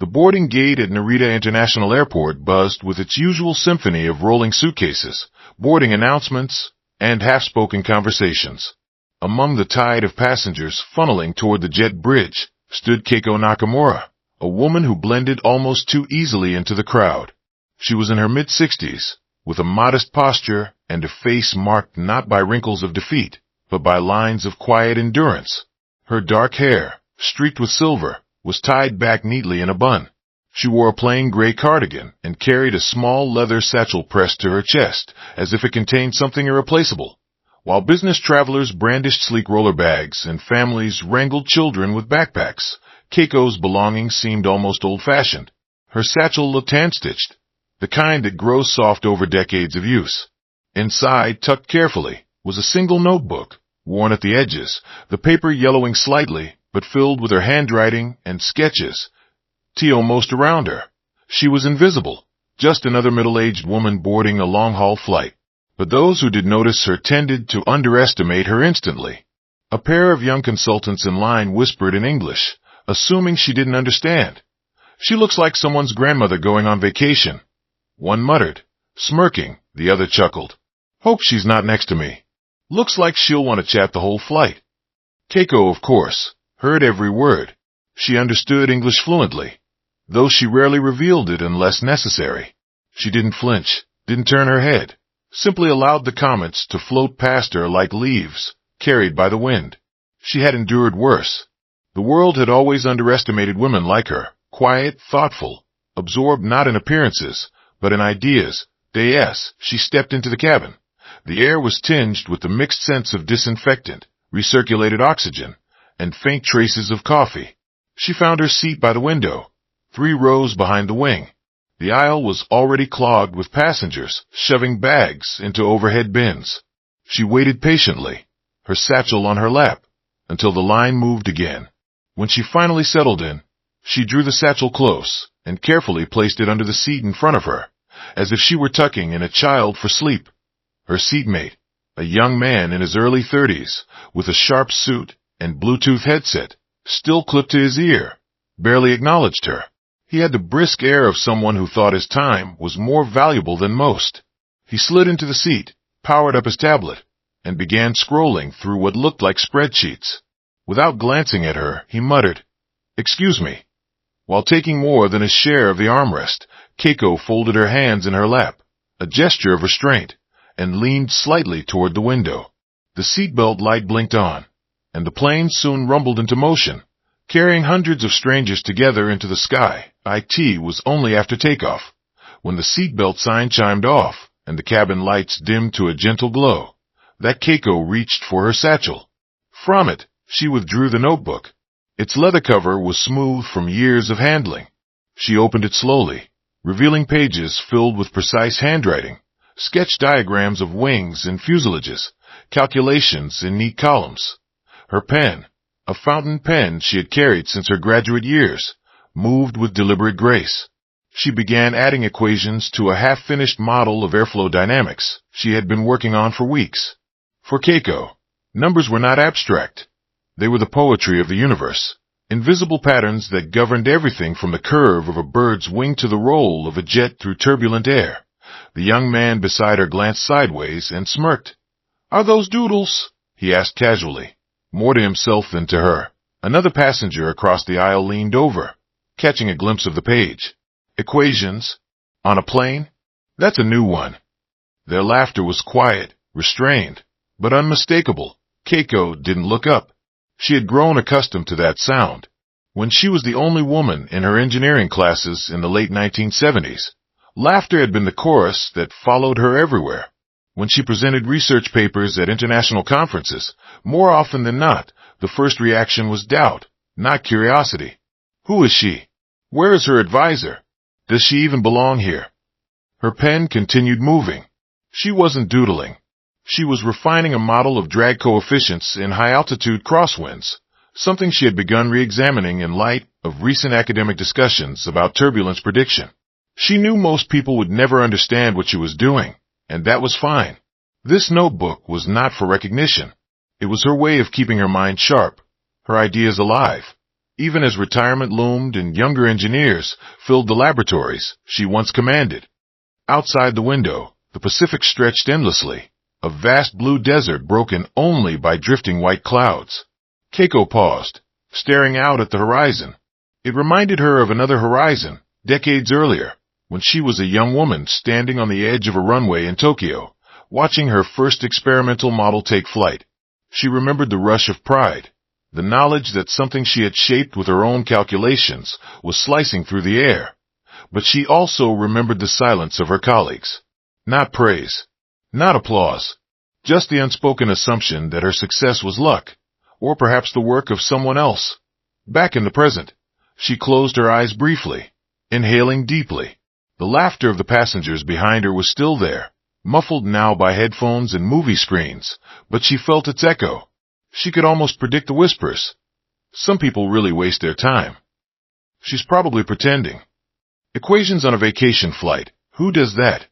The boarding gate at Narita International Airport buzzed with its usual symphony of rolling suitcases, boarding announcements, and half-spoken conversations. Among the tide of passengers funneling toward the jet bridge stood Keiko Nakamura, a woman who blended almost too easily into the crowd. She was in her mid-60s, with a modest posture and a face marked not by wrinkles of defeat, but by lines of quiet endurance. Her dark hair, streaked with silver, was tied back neatly in a bun. She wore a plain gray cardigan and carried a small leather satchel pressed to her chest, as if it contained something irreplaceable. While business travelers brandished sleek roller bags and families wrangled children with backpacks, Keiko's belongings seemed almost old-fashioned. Her satchel looked hand-stitched, the kind that grows soft over decades of use. Inside, tucked carefully, was a single notebook, worn at the edges, the paper yellowing slightly, but filled with her handwriting and sketches. Most around her. She was invisible, just another middle-aged woman boarding a long-haul flight. But those who did notice her tended to underestimate her instantly. A pair of young consultants in line whispered in English, assuming she didn't understand. "She looks like someone's grandmother going on vacation." One muttered, smirking, the other chuckled. "Hope she's not next to me. Looks like she'll want to chat the whole flight." Keiko, of course, heard every word. She understood English fluently, though she rarely revealed it unless necessary. She didn't flinch, didn't turn her head, simply allowed the comments to float past her like leaves, carried by the wind. She had endured worse. The world had always underestimated women like her, quiet, thoughtful, absorbed not in appearances, but in ideas. She stepped into the cabin. The air was tinged with the mixed scents of disinfectant, recirculated oxygen, and faint traces of coffee. She found her seat by the window, 3 rows behind the wing. The aisle was already clogged with passengers, shoving bags into overhead bins. She waited patiently, her satchel on her lap, until the line moved again. When she finally settled in, she drew the satchel close and carefully placed it under the seat in front of her, as if she were tucking in a child for sleep. Her seatmate, a young man in his early 30s, with a sharp suit and Bluetooth headset, still clipped to his ear, barely acknowledged her. He had the brisk air of someone who thought his time was more valuable than most. He slid into the seat, powered up his tablet, and began scrolling through what looked like spreadsheets. Without glancing at her, he muttered, "Excuse me." While taking more than his share of the armrest, Keiko folded her hands in her lap, a gesture of restraint, and leaned slightly toward the window. The seatbelt light blinked on, and the plane soon rumbled into motion, carrying hundreds of strangers together into the sky. It was only after takeoff, when the seatbelt sign chimed off and the cabin lights dimmed to a gentle glow, that Keiko reached for her satchel. From it, she withdrew the notebook. Its leather cover was smooth from years of handling. She opened it slowly, revealing pages filled with precise handwriting, sketch diagrams of wings and fuselages, calculations in neat columns. Her pen, a fountain pen she had carried since her graduate years, moved with deliberate grace. She began adding equations to a half-finished model of airflow dynamics she had been working on for weeks. For Keiko, numbers were not abstract. They were the poetry of the universe, invisible patterns that governed everything from the curve of a bird's wing to the roll of a jet through turbulent air. The young man beside her glanced sideways and smirked. "Are those doodles?" he asked casually, more to himself than to her. Another passenger across the aisle leaned over, catching a glimpse of the page. "Equations? On a plane? That's a new one." Their laughter was quiet, restrained, but unmistakable. Keiko didn't look up. She had grown accustomed to that sound. When she was the only woman in her engineering classes in the late 1970s, laughter had been the chorus that followed her everywhere. When she presented research papers at international conferences, more often than not, the first reaction was doubt, not curiosity. Who is she? Where is her advisor? Does she even belong here? Her pen continued moving. She wasn't doodling. She was refining a model of drag coefficients in high-altitude crosswinds, something she had begun re-examining in light of recent academic discussions about turbulence prediction. She knew most people would never understand what she was doing, and that was fine. This notebook was not for recognition. It was her way of keeping her mind sharp, her ideas alive, even as retirement loomed and younger engineers filled the laboratories she once commanded. Outside the window, the Pacific stretched endlessly, a vast blue desert broken only by drifting white clouds. Keiko paused, staring out at the horizon. It reminded her of another horizon, decades earlier, when she was a young woman standing on the edge of a runway in Tokyo, watching her first experimental model take flight. She remembered the rush of pride, the knowledge that something she had shaped with her own calculations was slicing through the air. But she also remembered the silence of her colleagues. Not praise, not applause, just the unspoken assumption that her success was luck, or perhaps the work of someone else. Back in the present, she closed her eyes briefly, inhaling deeply. The laughter of the passengers behind her was still there, muffled now by headphones and movie screens, but she felt its echo. She could almost predict the whispers. Some people really waste their time. She's probably pretending. Equations on a vacation flight, who does that?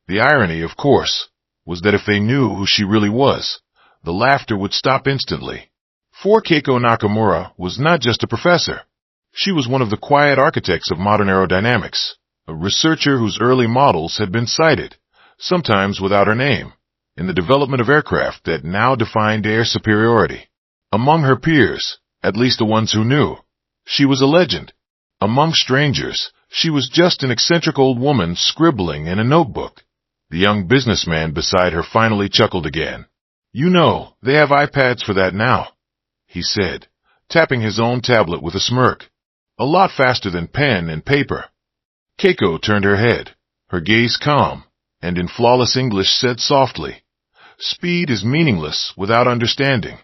The irony, of course, was that if they knew who she really was, the laughter would stop instantly. For Keiko Nakamura was not just a professor. She was one of the quiet architects of modern aerodynamics, a researcher whose early models had been cited, sometimes without her name, in the development of aircraft that now defined air superiority. Among her peers, at least the ones who knew, she was a legend. Among strangers, she was just an eccentric old woman scribbling in a notebook. The young businessman beside her finally chuckled again. "You know, they have iPads for that now," he said, tapping his own tablet with a smirk. "A lot faster than pen and paper." Keiko turned her head, her gaze calm, and in flawless English said softly, "Speed is meaningless without understanding."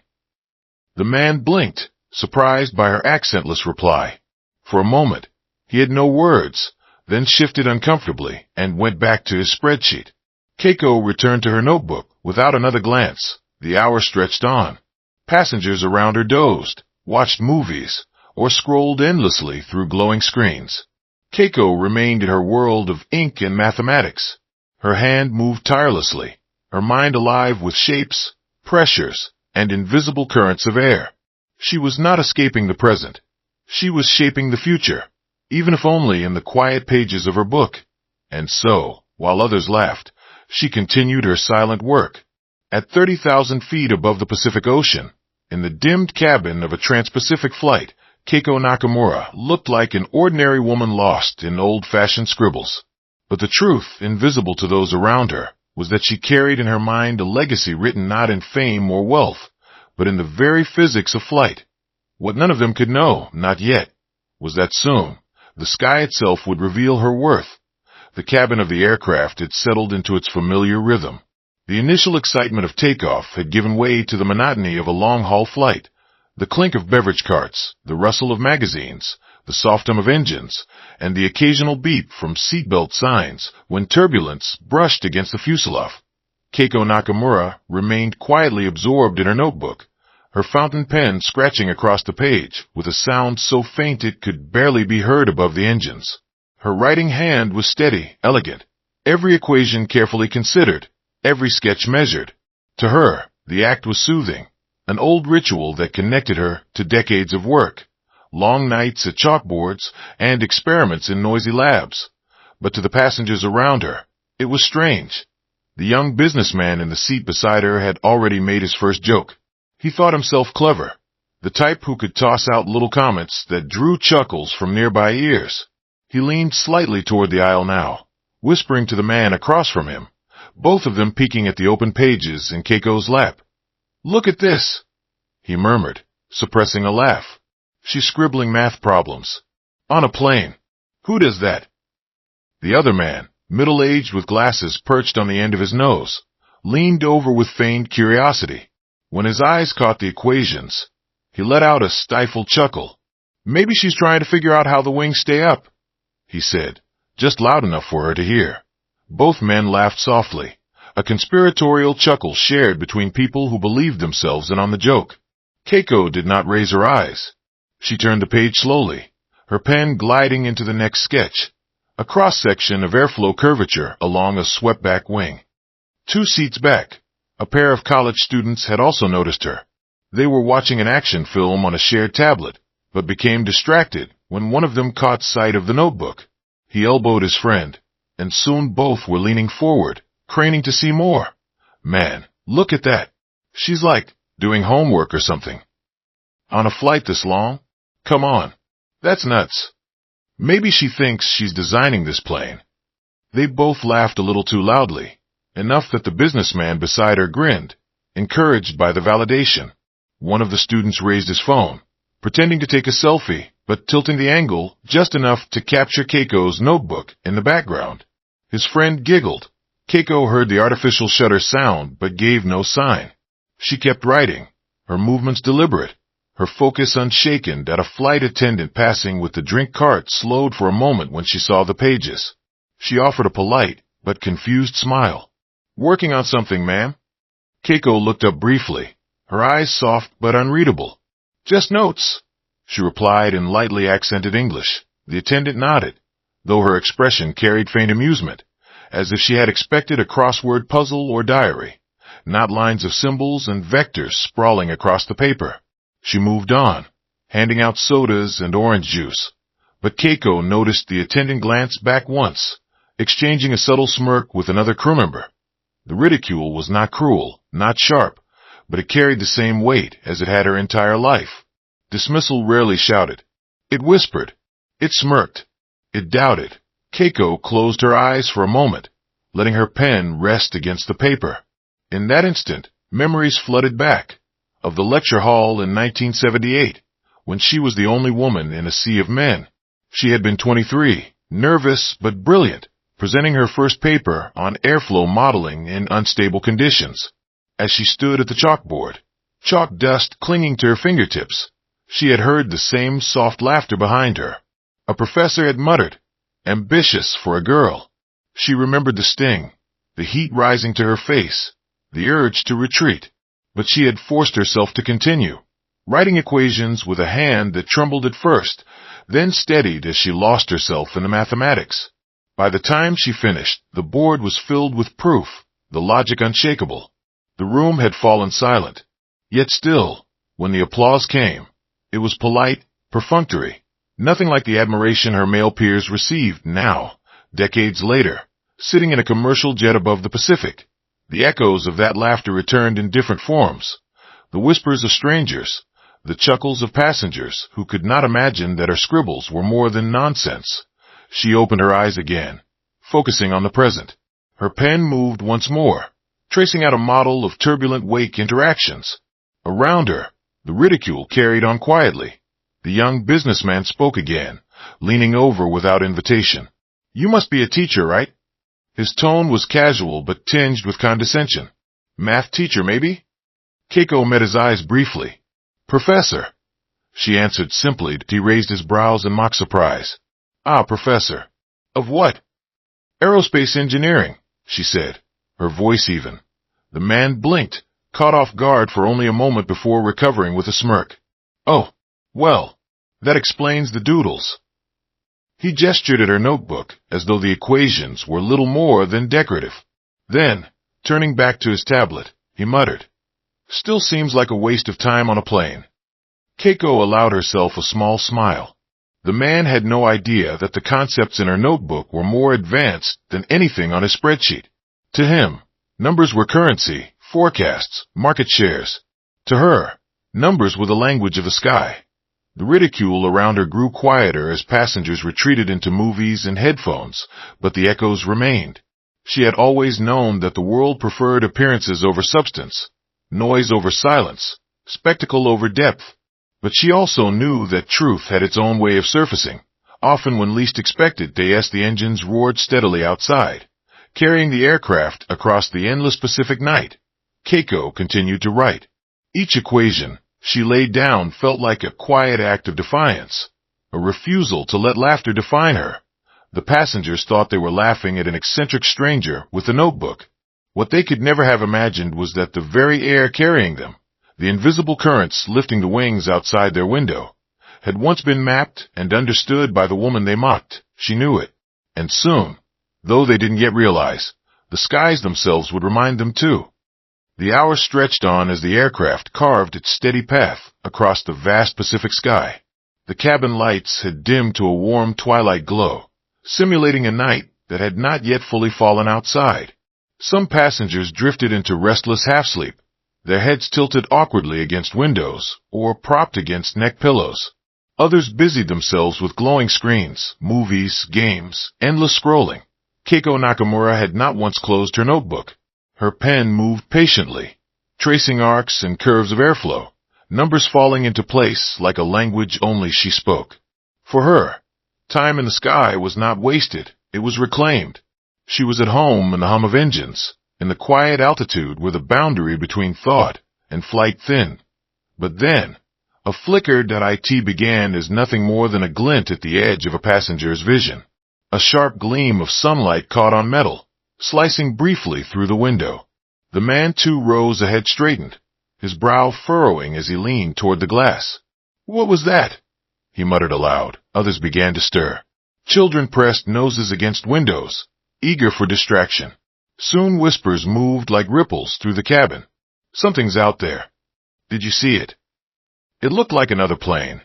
The man blinked, surprised by her accentless reply. For a moment, he had no words, then shifted uncomfortably and went back to his spreadsheet. Keiko returned to her notebook without another glance. The hours stretched on. Passengers around her dozed, watched movies, or scrolled endlessly through glowing screens. Keiko remained in her world of ink and mathematics. Her hand moved tirelessly, her mind alive with shapes, pressures, and invisible currents of air. She was not escaping the present. She was shaping the future, even if only in the quiet pages of her book. And so, while others laughed, she continued her silent work. At 30,000 feet above the Pacific Ocean, in the dimmed cabin of a trans-Pacific flight, Keiko Nakamura looked like an ordinary woman lost in old-fashioned scribbles. But the truth, invisible to those around her, was that she carried in her mind a legacy written not in fame or wealth, but in the very physics of flight. What none of them could know, not yet, was that soon, the sky itself would reveal her worth. The cabin of the aircraft had settled into its familiar rhythm. The initial excitement of takeoff had given way to the monotony of a long-haul flight. The clink of beverage carts, the rustle of magazines, the soft hum of engines, and the occasional beep from seatbelt signs when turbulence brushed against the fuselage. Keiko Nakamura remained quietly absorbed in her notebook, her fountain pen scratching across the page with a sound so faint it could barely be heard above the engines. Her writing hand was steady, elegant, every equation carefully considered, every sketch measured. To her, the act was soothing, an old ritual that connected her to decades of work, long nights at chalkboards, and experiments in noisy labs. But to the passengers around her, it was strange. The young businessman in the seat beside her had already made his first joke. He thought himself clever, the type who could toss out little comments that drew chuckles from nearby ears. He leaned slightly toward the aisle now, whispering to the man across from him, both of them peeking at the open pages in Keiko's lap. "Look at this," he murmured, suppressing a laugh. "She's scribbling math problems. On a plane. Who does that?" The other man, middle-aged with glasses perched on the end of his nose, leaned over with feigned curiosity. When his eyes caught the equations, he let out a stifled chuckle. "Maybe she's trying to figure out how the wings stay up," he said, just loud enough for her to hear. Both men laughed softly, a conspiratorial chuckle shared between people who believed themselves in on the joke. Keiko did not raise her eyes. She turned the page slowly, her pen gliding into the next sketch, a cross-section of airflow curvature along a swept-back wing. 2 seats back, a pair of college students had also noticed her. They were watching an action film on a shared tablet, but became distracted when one of them caught sight of the notebook. He elbowed his friend, and soon both were leaning forward, craning to see more. Man, look at that. She's like doing homework or something. On a flight this long? Come on. That's nuts. Maybe she thinks she's designing this plane. They both laughed a little too loudly, enough that the businessman beside her grinned, encouraged by the validation. One of the students raised his phone, pretending to take a selfie, but tilting the angle just enough to capture Keiko's notebook in the background. His friend giggled. Keiko heard the artificial shutter sound, but gave no sign. She kept writing, her movements deliberate, her focus unshaken that a flight attendant passing with the drink cart slowed for a moment when she saw the pages. She offered a polite, but confused smile. Working on something, ma'am? Keiko looked up briefly, her eyes soft but unreadable. Just notes, she replied in lightly accented English. The attendant nodded, though her expression carried faint amusement, as if she had expected a crossword puzzle or diary, not lines of symbols and vectors sprawling across the paper. She moved on, handing out sodas and orange juice, but Keiko noticed the attendant glance back once, exchanging a subtle smirk with another crew member. The ridicule was not cruel, not sharp, but it carried the same weight as it had her entire life. Dismissal rarely shouted. It whispered. It smirked. It doubted. Keiko closed her eyes for a moment, letting her pen rest against the paper. In that instant, memories flooded back, of the lecture hall in 1978, when she was the only woman in a sea of men. She had been 23, nervous but brilliant, presenting her first paper on airflow modeling in unstable conditions. As she stood at the chalkboard, chalk dust clinging to her fingertips, she had heard the same soft laughter behind her. A professor had muttered, "Ambitious for a girl." She remembered the sting, the heat rising to her face, the urge to retreat. But she had forced herself to continue, writing equations with a hand that trembled at first, then steadied as she lost herself in the mathematics. By the time she finished, the board was filled with proof, the logic unshakable. The room had fallen silent. Yet still, when the applause came, it was polite, perfunctory, nothing like the admiration her male peers received now, decades later, sitting in a commercial jet above the Pacific. The echoes of that laughter returned in different forms. The whispers of strangers, the chuckles of passengers who could not imagine that her scribbles were more than nonsense. She opened her eyes again, focusing on the present. Her pen moved once more, tracing out a model of turbulent wake interactions. Around her, the ridicule carried on quietly. The young businessman spoke again, leaning over without invitation. "You must be a teacher, right?" His tone was casual but tinged with condescension. "Math teacher, maybe?" Keiko met his eyes briefly. "Professor," she answered simply. He raised his brows in mock surprise. "Ah, professor. Of what?" "Aerospace engineering," she said, her voice even. The man blinked, caught off guard for only a moment before recovering with a smirk. "Oh, well, that explains the doodles." He gestured at her notebook as though the equations were little more than decorative. Then, turning back to his tablet, he muttered, "Still seems like a waste of time on a plane." Keiko allowed herself a small smile. The man had no idea that the concepts in her notebook were more advanced than anything on his spreadsheet. To him, numbers were currency, forecasts, market shares. To her, numbers were the language of the sky. The ridicule around her grew quieter as passengers retreated into movies and headphones, but the echoes remained. She had always known that the world preferred appearances over substance, noise over silence, spectacle over depth. But she also knew that truth had its own way of surfacing. Often when least expected, the engines roared steadily outside, carrying the aircraft across the endless Pacific night. Keiko continued to write. Each equation she laid down felt like a quiet act of defiance, a refusal to let laughter define her. The passengers thought they were laughing at an eccentric stranger with a notebook. What they could never have imagined was that the very air carrying them, the invisible currents lifting the wings outside their window, had once been mapped and understood by the woman they mocked. She knew it. And soon, though they didn't yet realize, the skies themselves would remind them too. The hours stretched on as the aircraft carved its steady path across the vast Pacific sky. The cabin lights had dimmed to a warm twilight glow, simulating a night that had not yet fully fallen outside. Some passengers drifted into restless half-sleep, their heads tilted awkwardly against windows or propped against neck pillows. Others busied themselves with glowing screens, movies, games, endless scrolling. Keiko Nakamura had not once closed her notebook. Her pen moved patiently, tracing arcs and curves of airflow, numbers falling into place like a language only she spoke. For her, time in the sky was not wasted, it was reclaimed. She was at home in the hum of engines, in the quiet altitude where the boundary between thought and flight thinned. But then, a flicker.it began as nothing more than a glint at the edge of a passenger's vision. A sharp gleam of sunlight caught on metal, slicing briefly through the window. The man 2 rows ahead straightened, his brow furrowing as he leaned toward the glass. "What was that?" he muttered aloud. Others began to stir. Children pressed noses against windows, eager for distraction. Soon whispers moved like ripples through the cabin. "Something's out there. Did you see it?" It looked like another plane.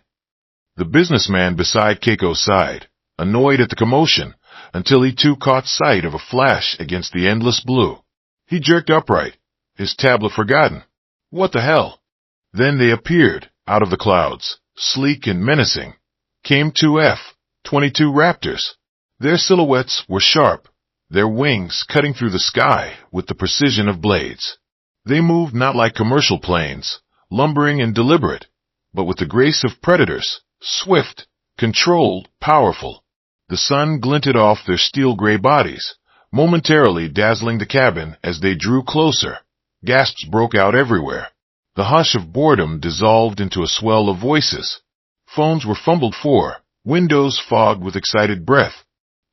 The businessman beside Keiko's side, annoyed at the commotion, until he too caught sight of a flash against the endless blue. He jerked upright, his tablet forgotten. What the hell? Then they appeared, out of the clouds, sleek and menacing. Came 2 F-22 Raptors. Their silhouettes were sharp, their wings cutting through the sky with the precision of blades. They moved not like commercial planes, lumbering and deliberate, but with the grace of predators, swift, controlled, powerful. The sun glinted off their steel-gray bodies, momentarily dazzling the cabin as they drew closer. Gasps broke out everywhere. The hush of boredom dissolved into a swell of voices. Phones were fumbled for, windows fogged with excited breath.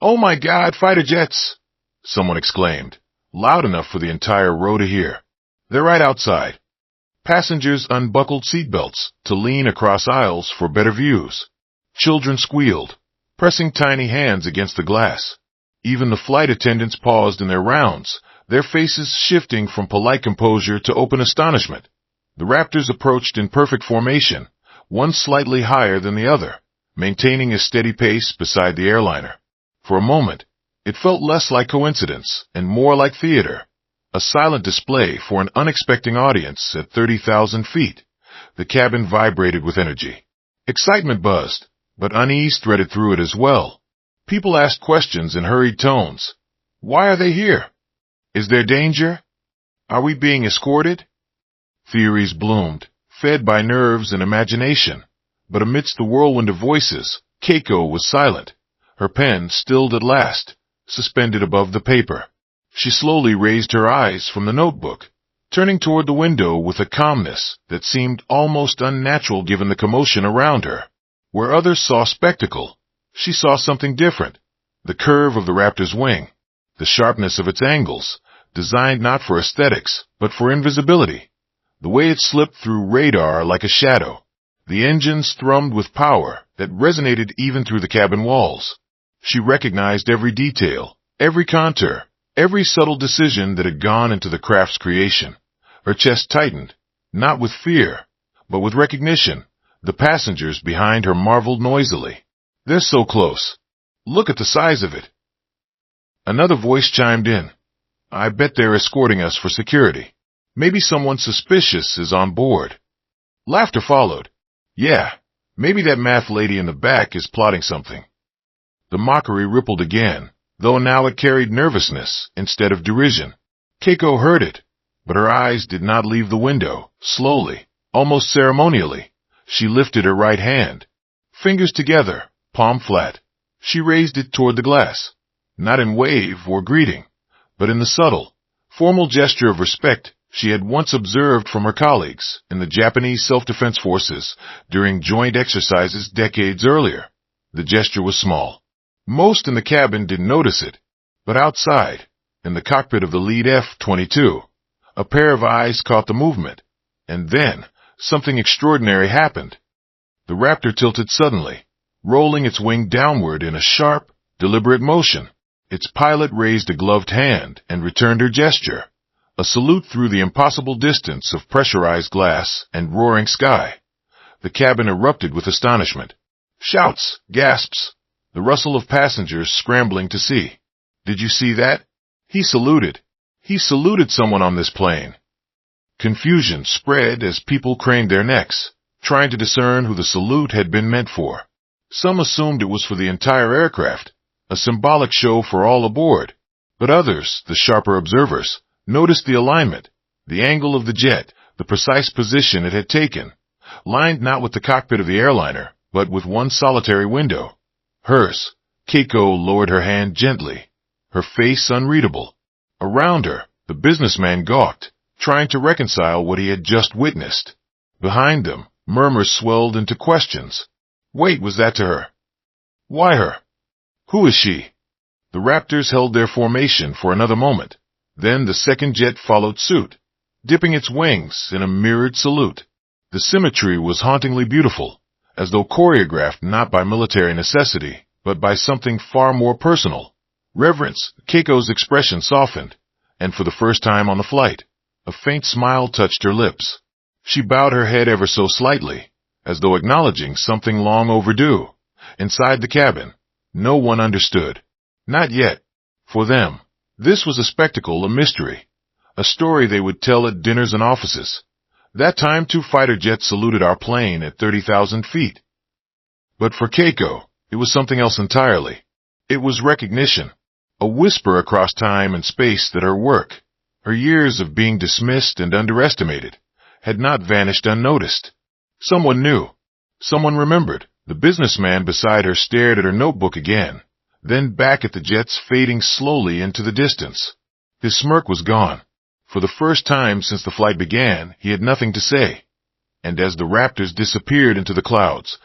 "Oh my God, fighter jets!" someone exclaimed, loud enough for the entire row to hear. "They're right outside." Passengers unbuckled seatbelts to lean across aisles for better views. Children squealed, pressing tiny hands against the glass. Even the flight attendants paused in their rounds, their faces shifting from polite composure to open astonishment. The Raptors approached in perfect formation, one slightly higher than the other, maintaining a steady pace beside the airliner. For a moment, it felt less like coincidence and more like theater, a silent display for an unexpecting audience at 30,000 feet. The cabin vibrated with energy. Excitement buzzed, but unease threaded through it as well. People asked questions in hurried tones. Why are they here? Is there danger? Are we being escorted? Theories bloomed, fed by nerves and imagination. But amidst the whirlwind of voices, Keiko was silent, her pen stilled at last, suspended above the paper. She slowly raised her eyes from the notebook, turning toward the window with a calmness that seemed almost unnatural given the commotion around her. Where others saw spectacle, she saw something different. The curve of the Raptor's wing, the sharpness of its angles, designed not for aesthetics, but for invisibility. The way it slipped through radar like a shadow. The engines thrummed with power that resonated even through the cabin walls. She recognized every detail, every contour, every subtle decision that had gone into the craft's creation. Her chest tightened, not with fear, but with recognition. The passengers behind her marveled noisily. They're so close. Look at the size of it. Another voice chimed in. I bet they're escorting us for security. Maybe someone suspicious is on board. Laughter followed. Yeah, maybe that math lady in the back is plotting something. The mockery rippled again, though now it carried nervousness instead of derision. Keiko heard it, but her eyes did not leave the window. Slowly, almost ceremonially, she lifted her right hand. Fingers together, palm flat. She raised it toward the glass, not in wave or greeting, but in the subtle, formal gesture of respect she had once observed from her colleagues in the Japanese self-defense forces during joint exercises decades earlier. The gesture was small. Most in the cabin didn't notice it, but outside, in the cockpit of the lead F-22, a pair of eyes caught the movement, and then something extraordinary happened. The Raptor tilted suddenly, rolling its wing downward in a sharp, deliberate motion. Its pilot raised a gloved hand and returned her gesture, a salute through the impossible distance of pressurized glass and roaring sky. The cabin erupted with astonishment. Shouts, gasps, the rustle of passengers scrambling to see. Did you see that? He saluted. He saluted someone on this plane. Confusion spread as people craned their necks, trying to discern who the salute had been meant for. Some assumed it was for the entire aircraft, a symbolic show for all aboard. But others, the sharper observers, noticed the alignment, the angle of the jet, the precise position it had taken, lined not with the cockpit of the airliner, but with one solitary window. Hers. Keiko lowered her hand gently, her face unreadable. Around her, the businessman gawked, trying to reconcile what he had just witnessed. Behind them, murmurs swelled into questions. Wait, was that to her? Why her? Who is she? The Raptors held their formation for another moment. Then the second jet followed suit, dipping its wings in a mirrored salute. The symmetry was hauntingly beautiful, as though choreographed not by military necessity, but by something far more personal. Reverence. Keiko's expression softened, and for the first time on the flight, a faint smile touched her lips. She bowed her head ever so slightly, as though acknowledging something long overdue. Inside the cabin, no one understood. Not yet. For them, this was a spectacle, a mystery, a story they would tell at dinners and offices. That time 2 fighter jets saluted our plane at 30,000 feet. But for Keiko, it was something else entirely. It was recognition, a whisper across time and space that her work, her years of being dismissed and underestimated, had not vanished unnoticed. Someone knew. Someone remembered. The businessman beside her stared at her notebook again, then back at the jets fading slowly into the distance. His smirk was gone. For the first time since the flight began, he had nothing to say. And as the Raptors disappeared into the clouds,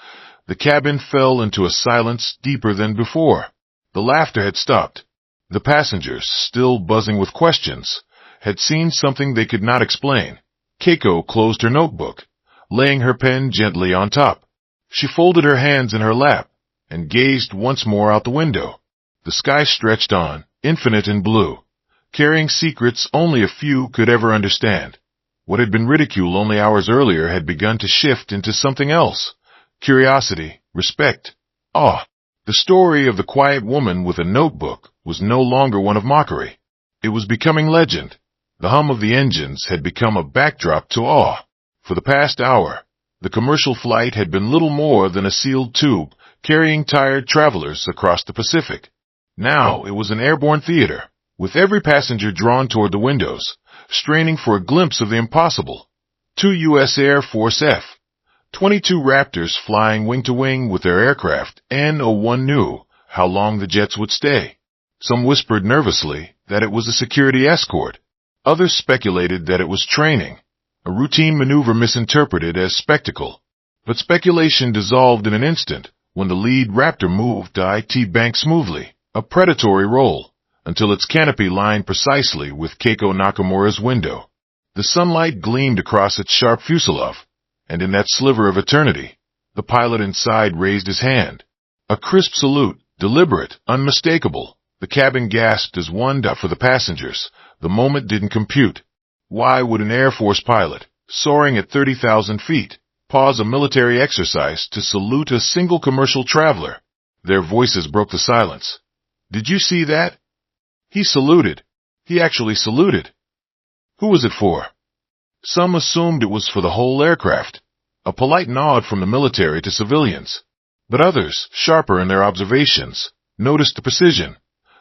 the cabin fell into a silence deeper than before. The laughter had stopped. The passengers, still buzzing with questions, had seen something they could not explain. Keiko closed her notebook, laying her pen gently on top. She folded her hands in her lap and gazed once more out the window. The sky stretched on, infinite in blue, carrying secrets only a few could ever understand. What had been ridicule only hours earlier had begun to shift into something else. Curiosity, respect, awe. The story of the quiet woman with a notebook was no longer one of mockery. It was becoming legend. The hum of the engines had become a backdrop to awe. For the past hour, the commercial flight had been little more than a sealed tube carrying tired travelers across the Pacific. Now it was an airborne theater, with every passenger drawn toward the windows, straining for a glimpse of the impossible. 2 U.S. Air Force F-22 Raptors flying wing to wing with their aircraft, and no one knew how long the jets would stay. Some whispered nervously that it was a security escort. Others speculated that it was training, a routine maneuver misinterpreted as spectacle. But speculation dissolved in an instant when the lead Raptor moved to IT bank smoothly, a predatory roll, until its canopy lined precisely with Keiko Nakamura's window. The sunlight gleamed across its sharp fuselage, and in that sliver of eternity, the pilot inside raised his hand. A crisp salute, deliberate, unmistakable. The cabin gasped as one for the passengers. The moment didn't compute. Why would an Air Force pilot, soaring at 30,000 feet, pause a military exercise to salute a single commercial traveler? Their voices broke the silence. Did you see that? He saluted. He actually saluted. Who was it for? Some assumed it was for the whole aircraft, a polite nod from the military to civilians. But others, sharper in their observations, noticed the precision.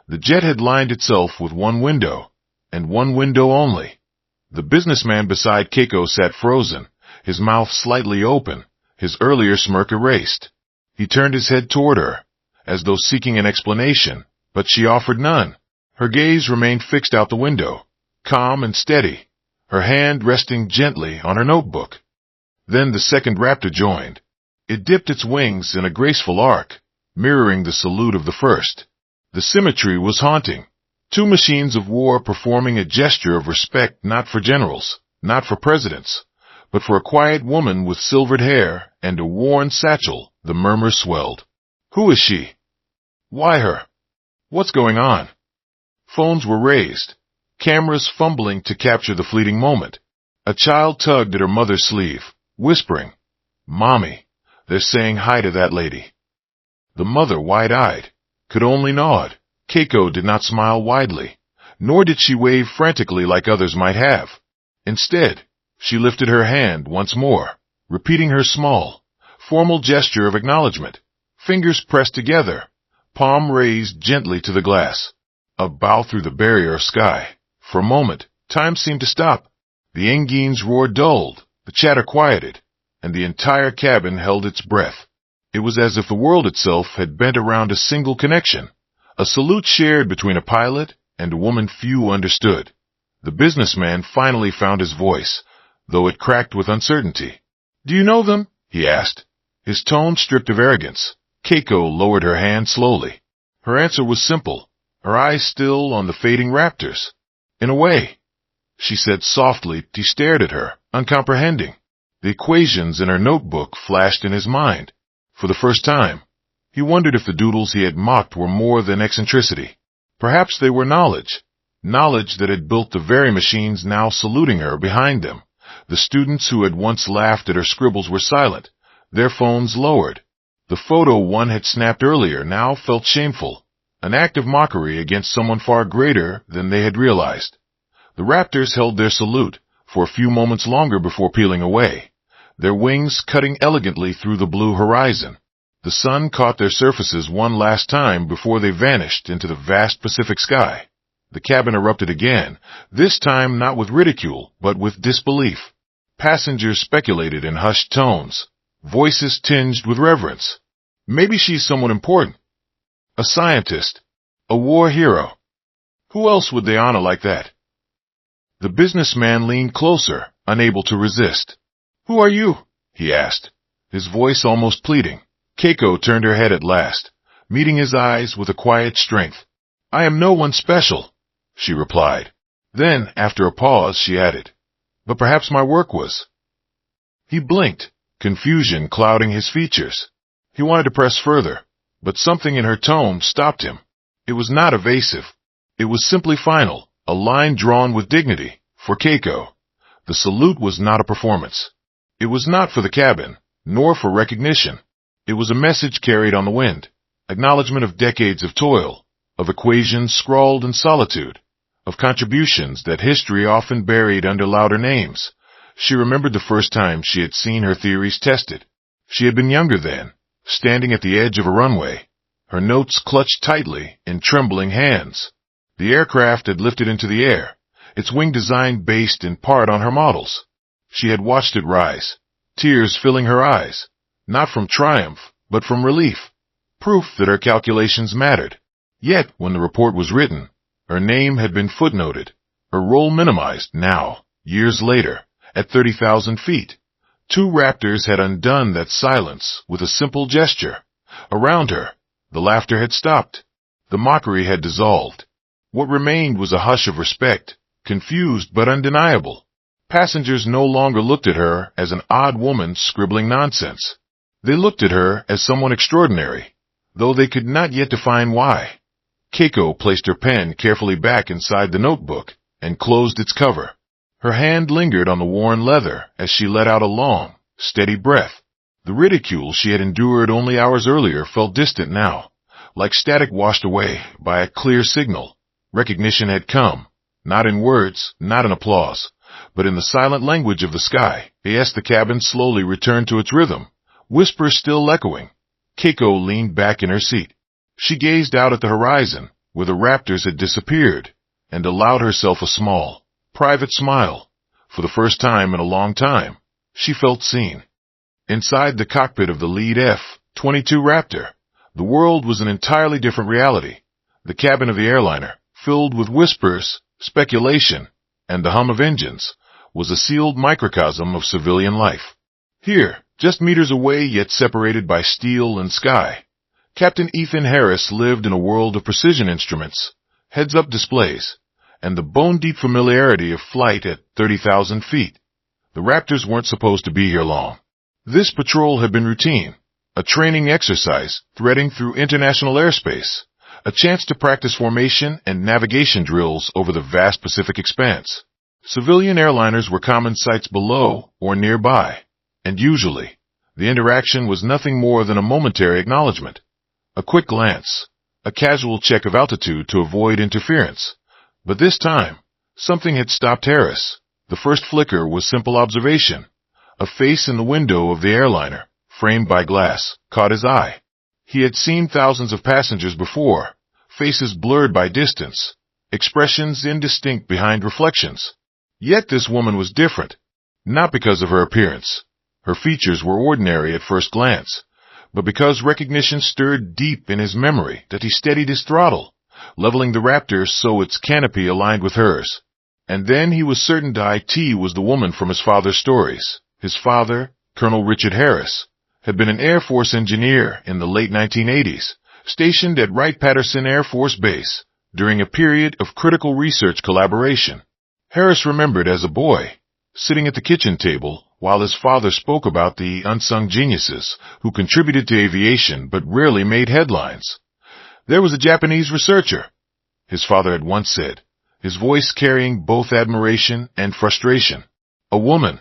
The jet had lined itself with one window, and one window only. The businessman beside Keiko sat frozen, his mouth slightly open, his earlier smirk erased. He turned his head toward her, as though seeking an explanation, but she offered none. Her gaze remained fixed out the window, calm and steady, her hand resting gently on her notebook. Then the second Raptor joined. It dipped its wings in a graceful arc, mirroring the salute of the first. The symmetry was haunting. 2 machines of war performing a gesture of respect not for generals, not for presidents, but for a quiet woman with silvered hair and a worn satchel. The murmur swelled. Who is she? Why her? What's going on? Phones were raised, cameras fumbling to capture the fleeting moment. A child tugged at her mother's sleeve, whispering, "Mommy, they're saying hi to that lady." The mother, wide-eyed, could only nod. Keiko did not smile widely, nor did she wave frantically like others might have. Instead, she lifted her hand once more, repeating her small, formal gesture of acknowledgement, fingers pressed together, palm raised gently to the glass. A bow through the barrier of sky. For a moment, time seemed to stop. The engine's roar dulled, the chatter quieted, and the entire cabin held its breath. It was as if the world itself had bent around a single connection, a salute shared between a pilot and a woman few understood. The businessman finally found his voice, though it cracked with uncertainty. "Do you know them?" he asked, his tone stripped of arrogance. Keiko lowered her hand slowly. Her answer was simple, her eyes still on the fading raptors. "In a way," she said softly. He stared at her, uncomprehending. The equations in her notebook flashed in his mind. For the first time, he wondered if the doodles he had mocked were more than eccentricity. Perhaps they were knowledge that had built the very machines now saluting her behind them. The students who had once laughed at her scribbles were silent, their phones lowered. The photo one had snapped earlier now felt shameful, an act of mockery against someone far greater than they had realized. The raptors held their salute for a few moments longer before peeling away, their wings cutting elegantly through the blue horizon. The sun caught their surfaces one last time before they vanished into the vast Pacific sky. The cabin erupted again, this time not with ridicule, but with disbelief. Passengers speculated in hushed tones, voices tinged with reverence. Maybe she's someone important. A scientist. A war hero. Who else would they honor like that? The businessman leaned closer, unable to resist. "Who are you?" he asked, his voice almost pleading. Keiko turned her head at last, meeting his eyes with a quiet strength. "I am no one special," she replied. Then, after a pause, she added, "But perhaps my work was." He blinked, confusion clouding his features. He wanted to press further, but something in her tone stopped him. It was not evasive. It was simply final, a line drawn with dignity. For Keiko, the salute was not a performance. It was not for the cabin, nor for recognition. It was a message carried on the wind, acknowledgement of decades of toil, of equations scrawled in solitude, of contributions that history often buried under louder names. She remembered the first time she had seen her theories tested. She had been younger then, standing at the edge of a runway, her notes clutched tightly in trembling hands. The aircraft had lifted into the air, its wing design based in part on her models. She had watched it rise, tears filling her eyes, not from triumph, but from relief, proof that her calculations mattered. Yet, when the report was written, her name had been footnoted, her role minimized. Now, years later, at 30,000 feet, two raptors had undone that silence with a simple gesture. Around her, the laughter had stopped, the mockery had dissolved. What remained was a hush of respect, confused but undeniable. Passengers no longer looked at her as an odd woman scribbling nonsense. They looked at her as someone extraordinary, though they could not yet define why. Keiko placed her pen carefully back inside the notebook and closed its cover. Her hand lingered on the worn leather as she let out a long, steady breath. The ridicule she had endured only hours earlier felt distant now, like static washed away by a clear signal. Recognition had come, not in words, not in applause, but in the silent language of the sky. As the cabin slowly returned to its rhythm, whispers still echoing, Keiko leaned back in her seat. She gazed out at the horizon, where the raptors had disappeared, and allowed herself a small, private smile. For the first time in a long time, she felt seen. Inside the cockpit of the lead F-22 Raptor, the world was an entirely different reality. The cabin of the airliner, filled with whispers, speculation, and the hum of engines, was a sealed microcosm of civilian life. Here, just meters away yet separated by steel and sky, Captain Ethan Harris lived in a world of precision instruments, heads-up displays, and the bone-deep familiarity of flight at 30,000 feet. The Raptors weren't supposed to be here long. This patrol had been routine, a training exercise threading through international airspace, a chance to practice formation and navigation drills over the vast Pacific expanse. Civilian airliners were common sights below or nearby, and usually, the interaction was nothing more than a momentary acknowledgement, A quick glance, a casual check of altitude to avoid interference. But this time, something had stopped Harris. The first flicker was simple observation. A face in the window of the airliner, framed by glass, caught his eye. He had seen thousands of passengers before, faces blurred by distance, expressions indistinct behind reflections. Yet this woman was different, not because of her appearance. Her features were ordinary at first glance, but because recognition stirred deep in his memory that he steadied his throttle, leveling the Raptor so its canopy aligned with hers. And then he was certain it was the woman from his father's stories. His father, Colonel Richard Harris, had been an Air Force engineer in the late 1980s, stationed at Wright-Patterson Air Force Base during a period of critical research collaboration. Harris remembered as a boy, sitting at the kitchen table while his father spoke about the unsung geniuses who contributed to aviation but rarely made headlines. There was a Japanese researcher, his father had once said, his voice carrying both admiration and frustration. A woman,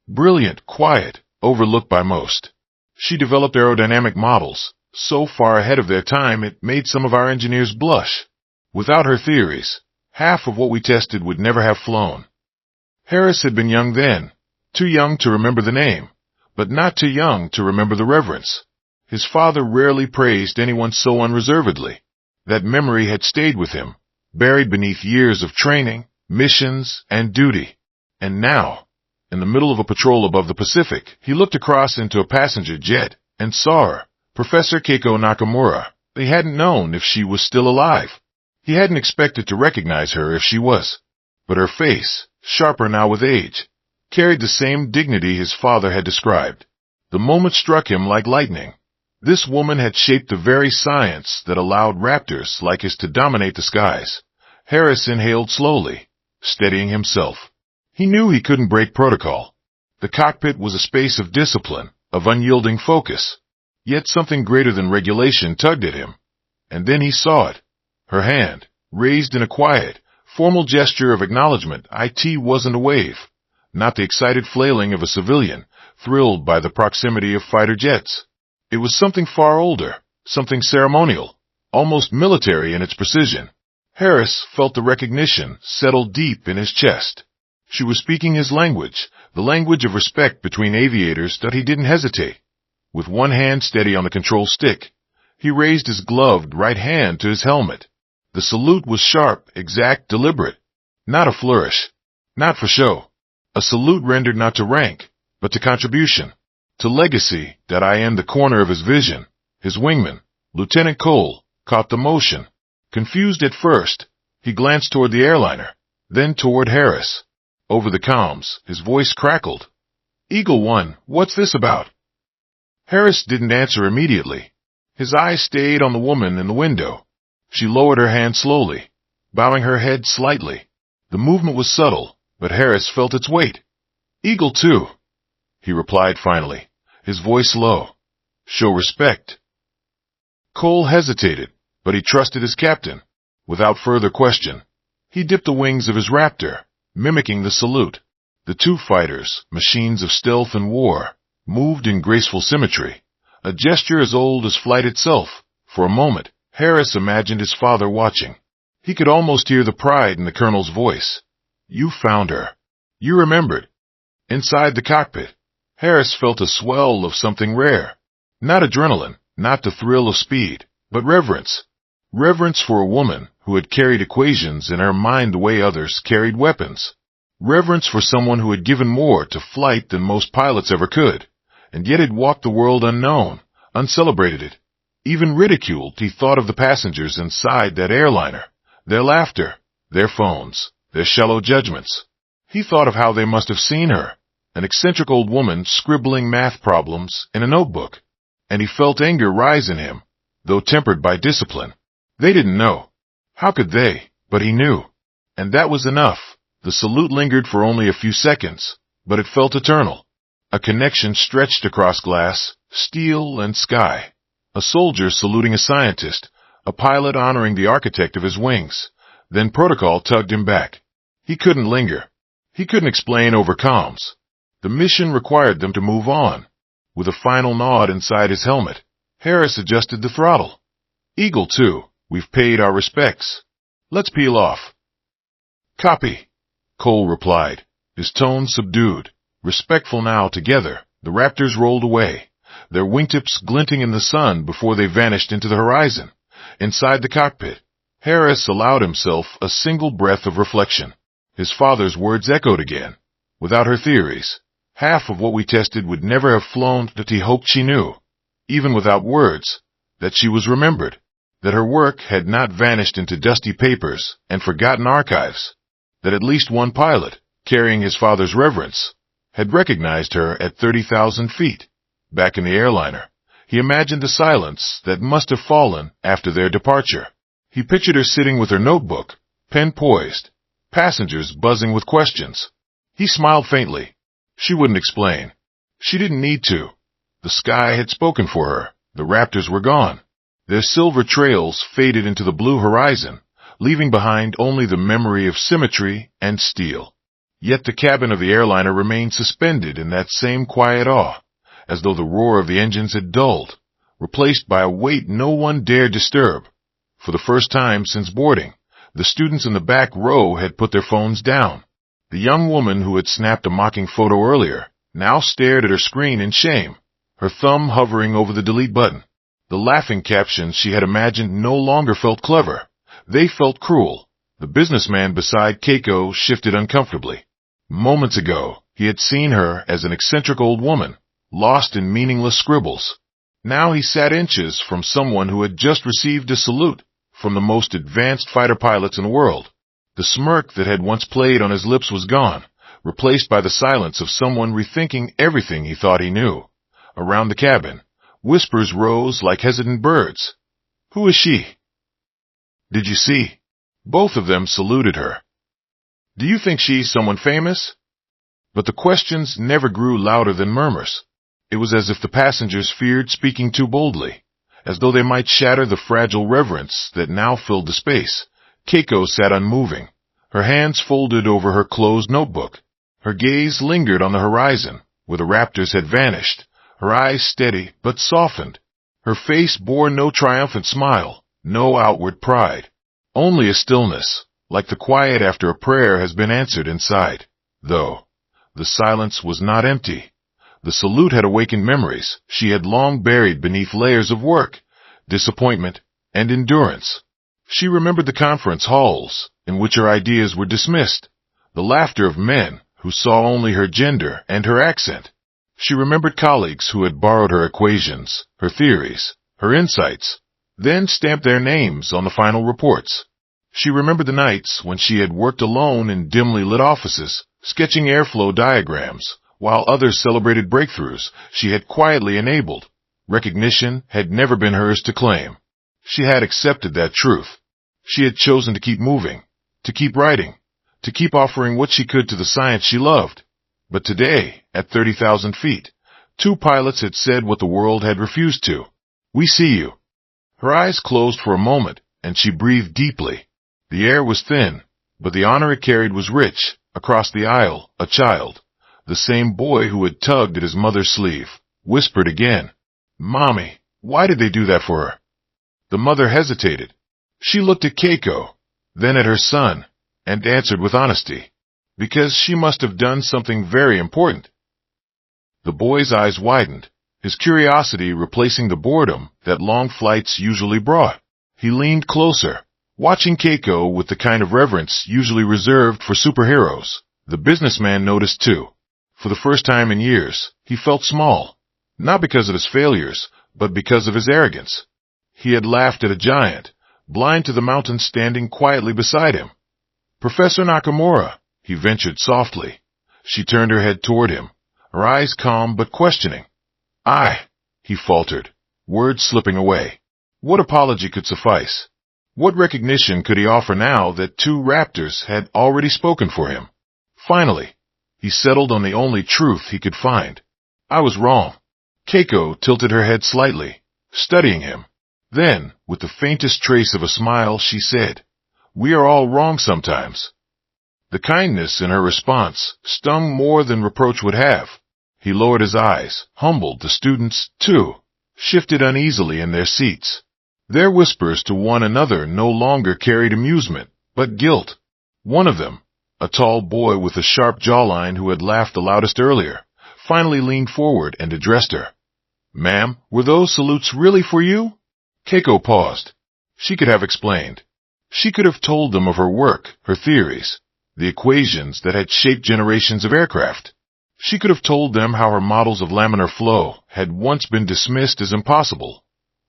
brilliant, quiet, overlooked by most. She developed aerodynamic models, so far ahead of their time it made some of our engineers blush. Without her theories, half of what we tested would never have flown. Harris had been young then, too young to remember the name, but not too young to remember the reverence. His father rarely praised anyone so unreservedly. That memory had stayed with him, buried beneath years of training, missions, and duty. And now, in the middle of a patrol above the Pacific, he looked across into a passenger jet and saw her, Professor Keiko Nakamura. He hadn't known if she was still alive. He hadn't expected to recognize her if she was. But her face, sharper now with age, carried the same dignity his father had described. The moment struck him like lightning. This woman had shaped the very science that allowed Raptors like his to dominate the skies. Harris inhaled slowly, steadying himself. He knew he couldn't break protocol. The cockpit was a space of discipline, of unyielding focus. Yet something greater than regulation tugged at him. And then he saw it. Her hand, raised in a quiet, formal gesture of acknowledgement. It wasn't a wave, not the excited flailing of a civilian, thrilled by the proximity of fighter jets. It was something far older, something ceremonial, almost military in its precision. Harris felt the recognition settle deep in his chest. She was speaking his language, the language of respect between aviators, that he didn't hesitate. With one hand steady on the control stick, he raised his gloved right hand to his helmet. The salute was sharp, exact, deliberate. Not a flourish. Not for show. A salute rendered not to rank, but to contribution. To legacy. I am the corner of his vision. His wingman, Lieutenant Cole, caught the motion. Confused at first, he glanced toward the airliner, then toward Harris. Over the comms, his voice crackled. Eagle One, what's this about? Harris didn't answer immediately. His eyes stayed on the woman in the window. She lowered her hand slowly, bowing her head slightly. The movement was subtle, but Harris felt its weight. Eagle Two, he replied finally, his voice low. Show respect. Cole hesitated, but he trusted his captain. Without further question, he dipped the wings of his Raptor, mimicking the salute. The two fighters, machines of stealth and war, moved in graceful symmetry, a gesture as old as flight itself. For a moment, Harris imagined his father watching. He could almost hear the pride in the colonel's voice. You found her. You remembered. Inside the cockpit, Harris felt a swell of something rare. Not adrenaline, not the thrill of speed, but reverence. Reverence for a woman who had carried equations in her mind the way others carried weapons. Reverence for someone who had given more to flight than most pilots ever could, and yet had walked the world unknown, uncelebrated it. Even ridiculed, he thought of the passengers inside that airliner, their laughter, their phones, their shallow judgments. He thought of how they must have seen her, an eccentric old woman scribbling math problems in a notebook, and he felt anger rise in him, though tempered by discipline. They didn't know. How could they? But he knew. And that was enough. The salute lingered for only a few seconds, but it felt eternal. A connection stretched across glass, steel, and sky. A soldier saluting a scientist, a pilot honoring the architect of his wings. Then protocol tugged him back. He couldn't linger. He couldn't explain over comms. The mission required them to move on. With a final nod inside his helmet, Harris adjusted the throttle. Eagle 2, we've paid our respects. Let's peel off. Copy, Cole replied, his tone subdued. Respectful now together, the Raptors rolled away, their wingtips glinting in the sun before they vanished into the horizon. Inside the cockpit, Harris allowed himself a single breath of reflection. His father's words echoed again. Without her theories, half of what we tested would never have flown, that he hoped she knew, even without words, that she was remembered, that her work had not vanished into dusty papers and forgotten archives, that at least one pilot, carrying his father's reverence, had recognized her at 30,000 feet. Back in the airliner, he imagined the silence that must have fallen after their departure. He pictured her sitting with her notebook, pen poised, passengers buzzing with questions. He smiled faintly. She wouldn't explain. She didn't need to. The sky had spoken for her. The Raptors were gone. Their silver trails faded into the blue horizon, leaving behind only the memory of symmetry and steel. Yet the cabin of the airliner remained suspended in that same quiet awe, as though the roar of the engines had dulled, replaced by a weight no one dared disturb. For the first time since boarding, the students in the back row had put their phones down. The young woman who had snapped a mocking photo earlier now stared at her screen in shame, her thumb hovering over the delete button. The laughing captions she had imagined no longer felt clever. They felt cruel. The businessman beside Keiko shifted uncomfortably. Moments ago, he had seen her as an eccentric old woman, lost in meaningless scribbles. Now he sat inches from someone who had just received a salute from the most advanced fighter pilots in the world. The smirk that had once played on his lips was gone, replaced by the silence of someone rethinking everything he thought he knew. Around the cabin, whispers rose like hesitant birds. Who is she? Did you see? Both of them saluted her. Do you think she's someone famous? But the questions never grew louder than murmurs. It was as if the passengers feared speaking too boldly, as though they might shatter the fragile reverence that now filled the space. Keiko sat unmoving, her hands folded over her closed notebook. Her gaze lingered on the horizon, where the Raptors had vanished, her eyes steady but softened. Her face bore no triumphant smile, no outward pride, only a stillness, like the quiet after a prayer has been answered inside. Though the silence was not empty. The salute had awakened memories she had long buried beneath layers of work, disappointment, and endurance. She remembered the conference halls in which her ideas were dismissed, the laughter of men who saw only her gender and her accent. She remembered colleagues who had borrowed her equations, her theories, her insights, then stamped their names on the final reports. She remembered the nights when she had worked alone in dimly lit offices, sketching airflow diagrams, while others celebrated breakthroughs she had quietly enabled. Recognition had never been hers to claim. She had accepted that truth. She had chosen to keep moving, to keep writing, to keep offering what she could to the science she loved. But today, at 30,000 feet, two pilots had said what the world had refused to. We see you. Her eyes closed for a moment, and she breathed deeply. The air was thin, but the honor it carried was rich. Across the aisle, a child, the same boy who had tugged at his mother's sleeve, whispered again, "Mommy, why did they do that for her?" The mother hesitated. She looked at Keiko, then at her son, and answered with honesty, "Because she must have done something very important." The boy's eyes widened, his curiosity replacing the boredom that long flights usually brought. He leaned closer, watching Keiko with the kind of reverence usually reserved for superheroes. The businessman noticed too. For the first time in years, he felt small, not because of his failures, but because of his arrogance. He had laughed at a giant, blind to the mountain standing quietly beside him. "Professor Nakamura," he ventured softly. She turned her head toward him, her eyes calm but questioning. He faltered, words slipping away. What apology could suffice? What recognition could he offer now that two Raptors had already spoken for him? Finally, he settled on the only truth he could find. "I was wrong." Keiko tilted her head slightly, studying him. Then, with the faintest trace of a smile, she said, "We are all wrong sometimes." The kindness in her response stung more than reproach would have. He lowered his eyes, humbled. The students, too, shifted uneasily in their seats. Their whispers to one another no longer carried amusement, but guilt. One of them, a tall boy with a sharp jawline who had laughed the loudest earlier, finally leaned forward and addressed her. "Ma'am, were those salutes really for you?" Keiko paused. She could have explained. She could have told them of her work, her theories, the equations that had shaped generations of aircraft. She could have told them how her models of laminar flow had once been dismissed as impossible,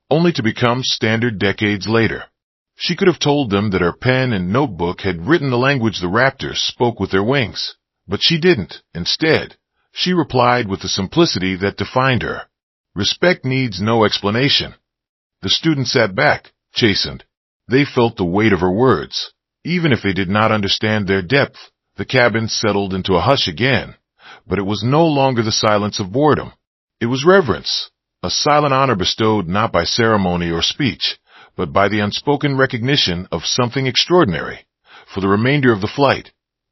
only to become standard decades later. She could have told them that her pen and notebook had written the language the raptors spoke with their wings. But she didn't. Instead, she replied with the simplicity that defined her. Respect needs no explanation. The students sat back, chastened. They felt the weight of her words. Even if they did not understand their depth, the cabin settled into a hush again. But it was no longer the silence of boredom. It was reverence, a silent honor bestowed not by ceremony or speech, but by the unspoken recognition of something extraordinary. For the remainder of the flight,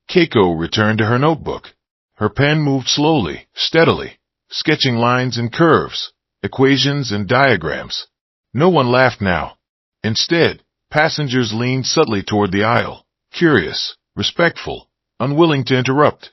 Keiko returned to her notebook. Her pen moved slowly, steadily, sketching lines and curves, equations and diagrams. No one laughed now. Instead, passengers leaned subtly toward the aisle, curious, respectful, unwilling to interrupt.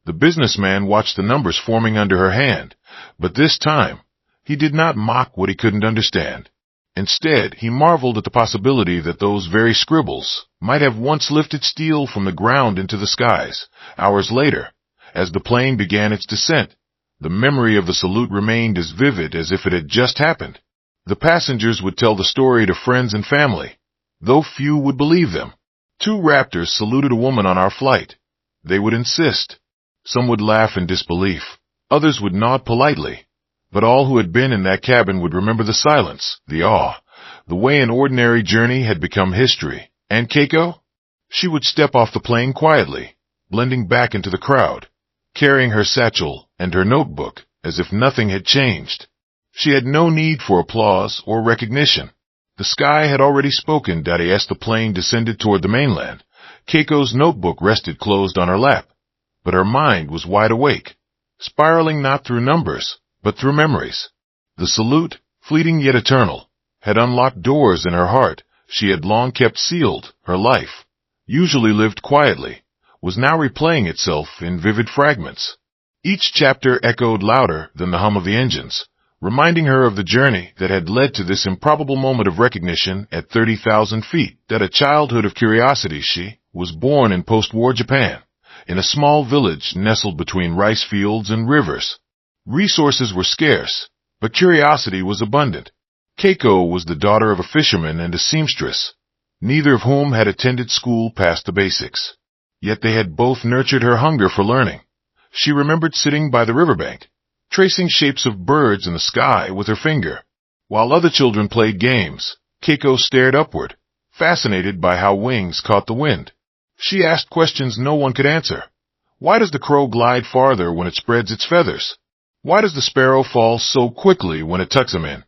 The businessman watched the numbers forming under her hand, but this time, he did not mock what he couldn't understand. Instead, he marveled at the possibility that those very scribbles might have once lifted steel from the ground into the skies. Hours later, as the plane began its descent, the memory of the salute remained as vivid as if it had just happened. The passengers would tell the story to friends and family, though few would believe them. 2 raptors saluted a woman on our flight. They would insist. Some would laugh in disbelief. Others would nod politely. But all who had been in that cabin would remember the silence, the awe, the way an ordinary journey had become history. And Keiko? She would step off the plane quietly, blending back into the crowd, carrying her satchel and her notebook as if nothing had changed. She had no need for applause or recognition. The sky had already spoken as the plane descended toward the mainland. Keiko's notebook rested closed on her lap, but her mind was wide awake, spiraling not through numbers, but through memories. The salute, fleeting yet eternal, had unlocked doors in her heart she had long kept sealed. Her life, usually lived quietly, was now replaying itself in vivid fragments. Each chapter echoed louder than the hum of the engines, reminding her of the journey that had led to this improbable moment of recognition at 30,000 feet. That a childhood of curiosity, she was born in post-war Japan, in a small village nestled between rice fields and rivers. Resources were scarce, but curiosity was abundant. Keiko was the daughter of a fisherman and a seamstress, neither of whom had attended school past the basics. Yet they had both nurtured her hunger for learning. She remembered sitting by the riverbank, tracing shapes of birds in the sky with her finger. While other children played games, Keiko stared upward, fascinated by how wings caught the wind. She asked questions no one could answer. Why does the crow glide farther when it spreads its feathers? Why does the sparrow fall so quickly when it tucks them in?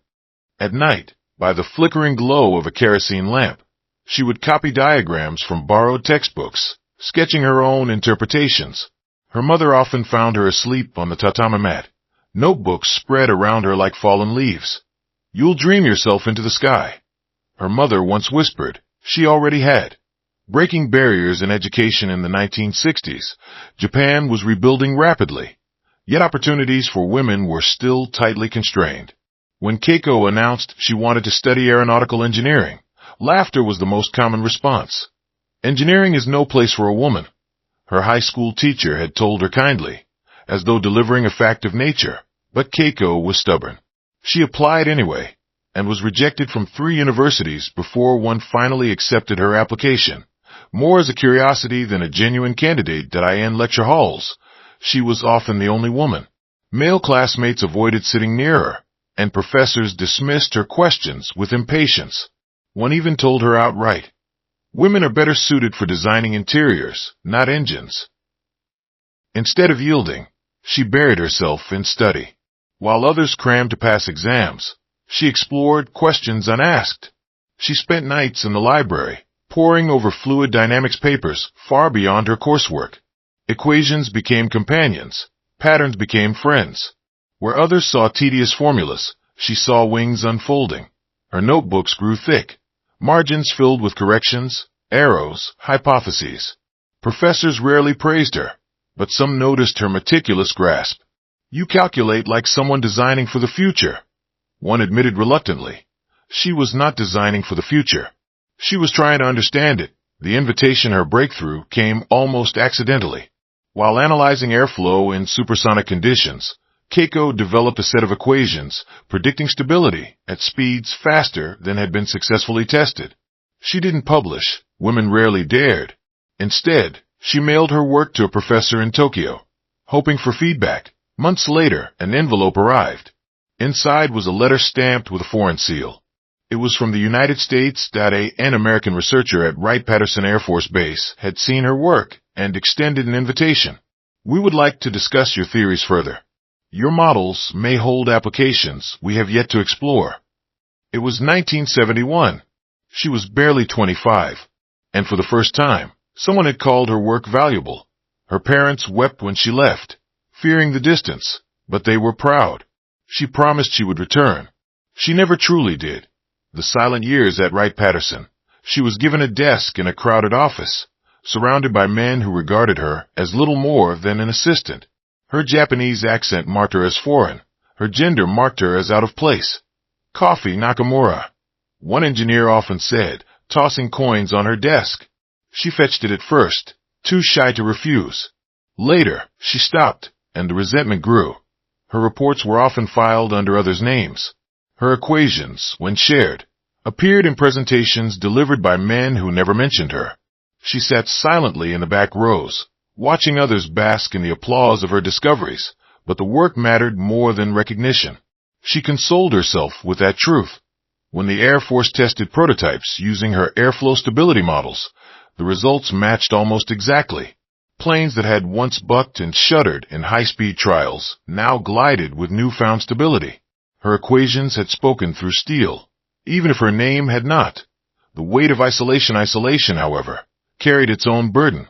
At night, by the flickering glow of a kerosene lamp, she would copy diagrams from borrowed textbooks, sketching her own interpretations. Her mother often found her asleep on the tatami mat, notebooks spread around her like fallen leaves. "You'll dream yourself into the sky," her mother once whispered. She already had. Breaking barriers in education in the 1960s, Japan was rebuilding rapidly, yet opportunities for women were still tightly constrained. When Keiko announced she wanted to study aeronautical engineering, laughter was the most common response. Engineering is no place for a woman, her high school teacher had told her kindly, as though delivering a fact of nature. But Keiko was stubborn. She applied anyway, and was rejected from 3 universities before one finally accepted her application. More as a curiosity than a genuine candidate in lecture halls, she was often the only woman. Male classmates avoided sitting near her, and professors dismissed her questions with impatience. One even told her outright, "Women are better suited for designing interiors, not engines." Instead of yielding, she buried herself in study. While others crammed to pass exams, she explored questions unasked. She spent nights in the library, poring over fluid dynamics papers far beyond her coursework. Equations became companions, patterns became friends. Where others saw tedious formulas, she saw wings unfolding, Her notebooks grew thick, margins filled with corrections, arrows, hypotheses. Professors rarely praised her, but some noticed her meticulous grasp. "You calculate like someone designing for the future," one admitted reluctantly. She was not designing for the future. She was trying to understand it. The invitation, her breakthrough, came almost accidentally. While analyzing airflow in supersonic conditions, Keiko developed a set of equations predicting stability at speeds faster than had been successfully tested. She didn't publish. Women rarely dared. Instead, she mailed her work to a professor in Tokyo, hoping for feedback. Months later, an envelope arrived. Inside was a letter stamped with a foreign seal. It was from the United States. An American researcher at Wright-Patterson Air Force Base had seen her work and extended an invitation. "We would like to discuss your theories further. Your models may hold applications we have yet to explore." It was 1971. She was barely 25, and for the first time, someone had called her work valuable. Her parents wept when she left, fearing the distance, but they were proud. She promised she would return. She never truly did. The silent years at Wright-Patterson, she was given a desk in a crowded office, surrounded by men who regarded her as little more than an assistant. Her Japanese accent marked her as foreign. Her gender marked her as out of place. "Coffee, Nakamura," one engineer often said, tossing coins on her desk. She fetched it at first, too shy to refuse. Later, she stopped, and the resentment grew. Her reports were often filed under others' names. Her equations, when shared, appeared in presentations delivered by men who never mentioned her. She sat silently in the back rows, watching others bask in the applause of her discoveries, but the work mattered more than recognition. She consoled herself with that truth. When the Air Force tested prototypes using her airflow stability models, the results matched almost exactly. Planes that had once bucked and shuddered in high-speed trials now glided with newfound stability. Her equations had spoken through steel, even if her name had not. The weight of isolation, however, carried its own burden.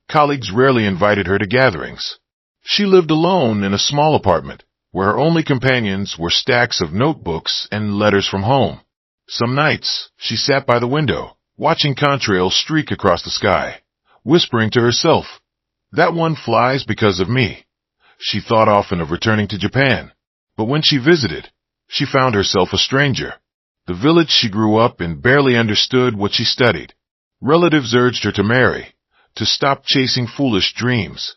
Colleagues rarely invited her to gatherings. She lived alone in a small apartment, where her only companions were stacks of notebooks and letters from home. Some nights, she sat by the window, watching contrails streak across the sky, whispering to herself, "That one flies because of me." She thought often of returning to Japan, but when she visited, she found herself a stranger. The village she grew up in barely understood what she studied. Relatives urged her to marry, to stop chasing foolish dreams.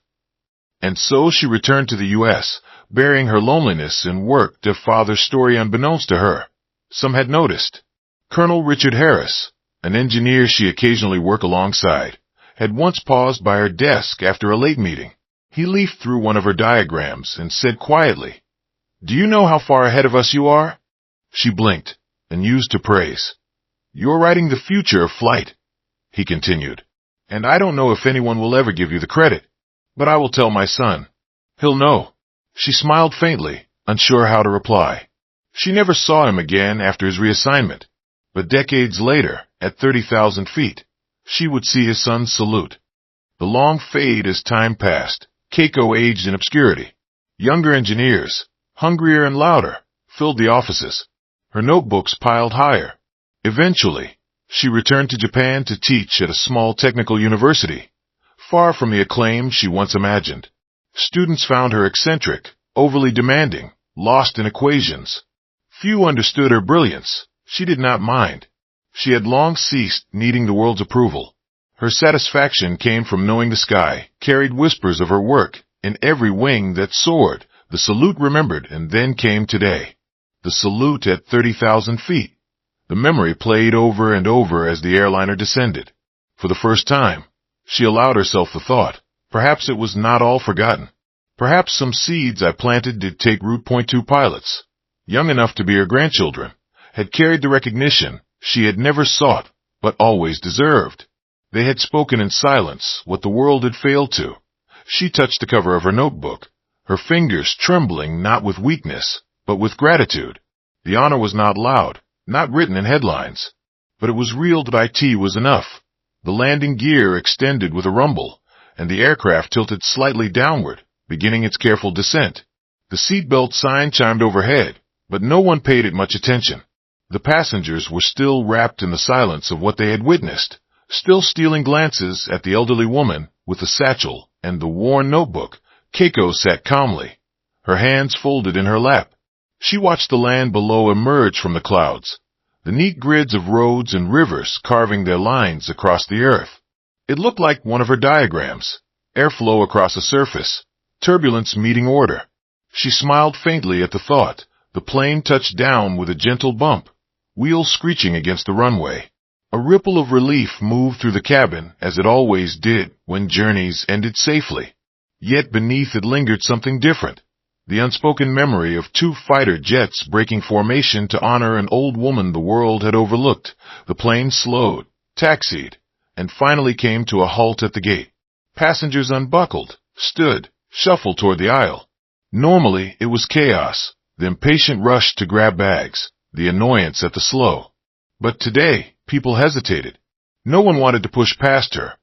And so she returned to the U.S., burying her loneliness and worked a father's story unbeknownst to her. Some had noticed. Colonel Richard Harris, an engineer she occasionally worked alongside, had once paused by her desk after a late meeting. He leafed through one of her diagrams and said quietly, "Do you know how far ahead of us you are?" She blinked and used to praise. "You're writing the future of flight," he continued, "and I don't know if anyone will ever give you the credit, but I will tell my son. He'll know." She smiled faintly, unsure how to reply. She never saw him again after his reassignment, but decades later, at 30,000 feet, she would see his son's salute. The long fade as time passed. Keiko aged in obscurity. Younger engineers, hungrier and louder, filled the offices. Her notebooks piled higher. Eventually, she returned to Japan to teach at a small technical university, far from the acclaim she once imagined. Students found her eccentric, overly demanding, lost in equations. Few understood her brilliance. She did not mind. She had long ceased needing the world's approval. Her satisfaction came from knowing the sky carried whispers of her work in every wing that soared. The salute remembered, and then came today. The salute at 30,000 feet. The memory played over and over as the airliner descended. For the first time, she allowed herself the thought, perhaps it was not all forgotten. Perhaps some seeds I planted did take root. 2 pilots, young enough to be her grandchildren, had carried the recognition she had never sought, but always deserved. They had spoken in silence what the world had failed to. She touched the cover of her notebook, her fingers trembling not with weakness, but with gratitude. The honor was not loud, not written in headlines, but it was real. It was enough. The landing gear extended with a rumble, and the aircraft tilted slightly downward, beginning its careful descent. The seatbelt sign chimed overhead, but no one paid it much attention. The passengers were still wrapped in the silence of what they had witnessed, still stealing glances at the elderly woman with the satchel and the worn notebook. Keiko sat calmly, her hands folded in her lap. She watched the land below emerge from the clouds, the neat grids of roads and rivers carving their lines across the earth. It looked like one of her diagrams, airflow across a surface, turbulence meeting order. She smiled faintly at the thought. The plane touched down with a gentle bump, wheels screeching against the runway. A ripple of relief moved through the cabin, as it always did when journeys ended safely. Yet beneath it lingered something different. The unspoken memory of two fighter jets breaking formation to honor an old woman the world had overlooked. The plane slowed, taxied, and finally came to a halt at the gate. Passengers unbuckled, stood, shuffled toward the aisle. Normally, it was chaos, the impatient rush to grab bags, the annoyance at the slow. But today, people hesitated. No one wanted to push past her.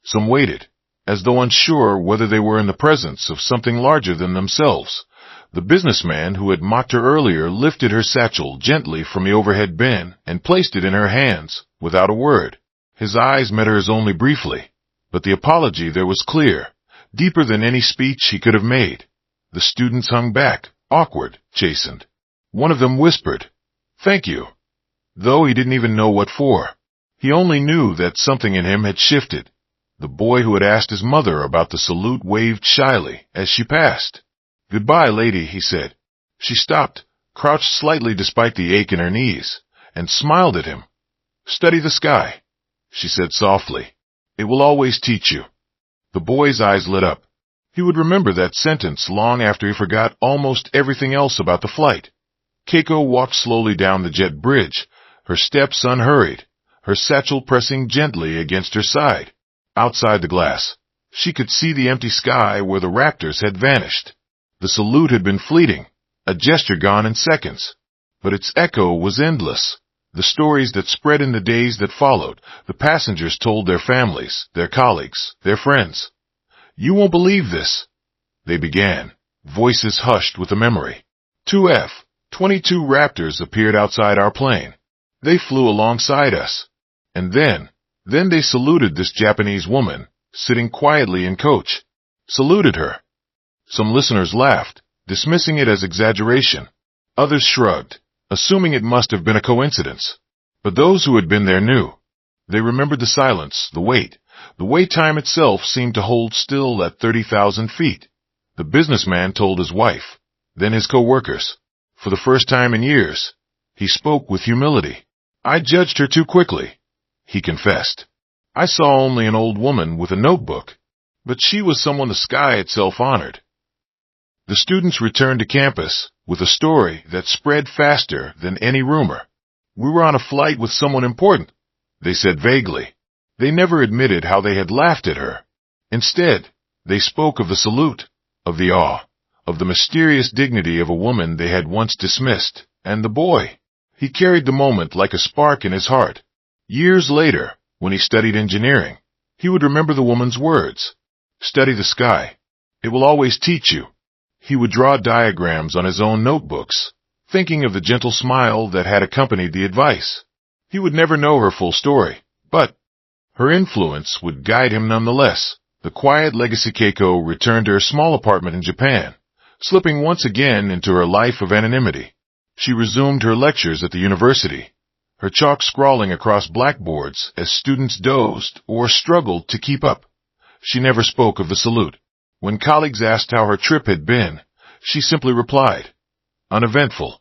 Some waited, as though unsure whether they were in the presence of something larger than themselves. The businessman who had mocked her earlier lifted her satchel gently from the overhead bin and placed it in her hands, without a word. His eyes met hers only briefly, but the apology there was clear, deeper than any speech he could have made. The students hung back, awkward, chastened. One of them whispered, "Thank you," though he didn't even know what for. He only knew that something in him had shifted. The boy who had asked his mother about the salute waved shyly as she passed. "Goodbye, lady," he said. She stopped, crouched slightly despite the ache in her knees, and smiled at him. "Study the sky," she said softly. "It will always teach you." The boy's eyes lit up. He would remember that sentence long after he forgot almost everything else about the flight. Keiko walked slowly down the jet bridge, her steps unhurried, her satchel pressing gently against her side. Outside the glass, she could see the empty sky where the Raptors had vanished. The salute had been fleeting, a gesture gone in seconds, but its echo was endless. The stories that spread in the days that followed, the passengers told their families, their colleagues, their friends. "You won't believe this," they began, voices hushed with the memory. Two F-22 Raptors appeared outside our plane. They flew alongside us. And then they saluted this Japanese woman, sitting quietly in coach. Saluted her. Some listeners laughed, dismissing it as exaggeration. Others shrugged, assuming it must have been a coincidence. But those who had been there knew. They remembered the silence, the wait time itself seemed to hold still at 30,000 feet. The businessman told his wife, then his co-workers. For the first time in years, he spoke with humility. "I judged her too quickly," he confessed. "I saw only an old woman with a notebook, but she was someone the sky itself honored." The students returned to campus with a story that spread faster than any rumor. "We were on a flight with someone important," they said vaguely. They never admitted how they had laughed at her. Instead, they spoke of the salute, of the awe, of the mysterious dignity of a woman they had once dismissed, and the boy. He carried the moment like a spark in his heart. Years later, when he studied engineering, he would remember the woman's words. "Study the sky. It will always teach you." He would draw diagrams on his own notebooks, thinking of the gentle smile that had accompanied the advice. He would never know her full story, but her influence would guide him nonetheless. The quiet legacy Keiko returned to her small apartment in Japan, slipping once again into her life of anonymity. She resumed her lectures at the university, her chalk scrawling across blackboards as students dozed or struggled to keep up. She never spoke of the salute. When colleagues asked how her trip had been, she simply replied, "Uneventful."